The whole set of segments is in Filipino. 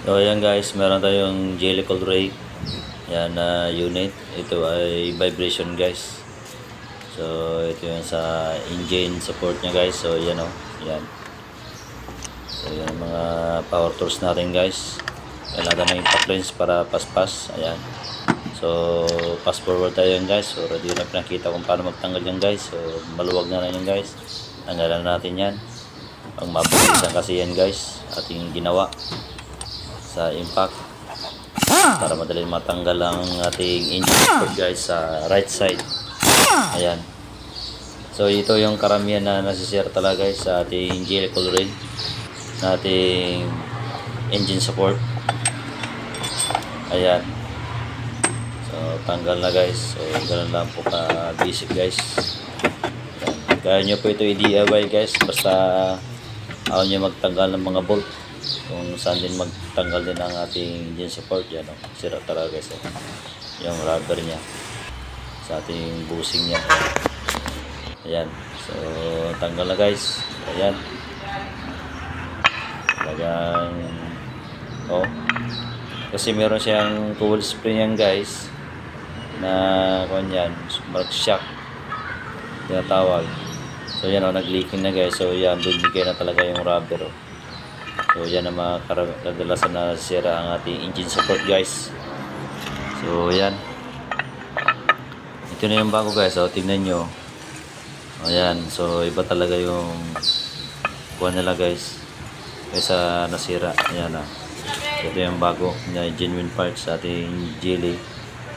So ayan guys, meron tayong jelly cold ray. Yan na unit. Ito ay vibration guys. So ito yung sa engine support niya guys. So yan o. Yan. So yan mga power tools natin guys. Kailangan ng impact lens para paspas. Ayan. So fast forward tayo yan guys. So ready na pinakita kung paano magtanggal yan guys. So maluwag na yan guys. Tanggalan natin yan. Pang mabilisan kasi yan guys. Ating ginawa sa impact para madali matanggal ang ating engine support guys sa right side. Ayan. So ito yung karamihan na nasisira talaga guys sa ating jelly cold ray na ating engine support. Ayan. So tanggal na guys. So ganun lang po ka basic guys. Ayan. Kaya nyo po ito i-DIY guys, basta ayaw nyo magtanggal ng mga bolt kung saan din magtanggal din ang ating engine support. Yan o, sira talaga guys yung rubber nya sa ating bushing nya. Ayan, so tanggal na guys. Ayan, talagang kasi meron siyang coil spring yan guys na kanyan mark shock tinatawag. So yan o, nag-leaking na guys. So yan, bumigay na talaga yung rubber o. So yan ang mga kadalasan na sira ang ating engine support guys. So yan, ito na yung bago guys. So tingnan nyo. Ayan, so iba talaga yung kuha nila guys kaysa nasira. Ayan na. Ito yung bago na genuine parts sa ating jelly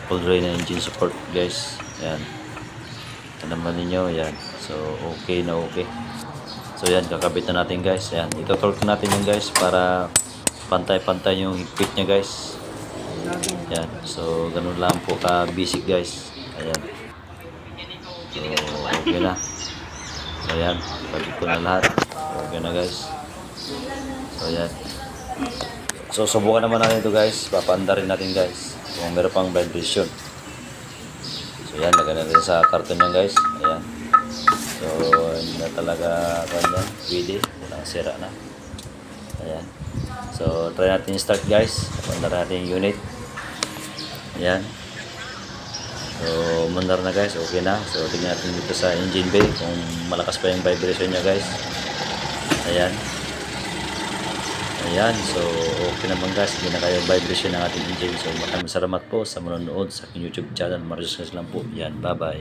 cold ray na engine support guys. Ayan, ito naman ninyo. Ayan, so okay na okay. So yan, kakabit na natin guys. Yan, ito-torque natin yung guys para pantay-pantay yung higpit nya guys. Yan, so ganun lang po ka basic guys. Ayan, so okay na. So yan, kabit ko na lahat. Okay na guys. So yan, so subukan naman natin ito guys. Papanda rin natin guys kung meron pang vibration. So yan, lagyan natin sa karton yan guys. Ayan, so hindi na talaga kanya pwede, walang sira na. Ayan, so try natin start guys. Mandar natin yung unit. Ayan, so mandar na guys, okay na. So tingnan natin dito sa engine bay kung malakas pa yung vibration nya guys. Ayan, ayan, so okay naman guys, hindi na kayo vibration ng ating engine. So maraming salamat po sa manonood sa aking YouTube channel. Marius lang po. Yan, bye bye.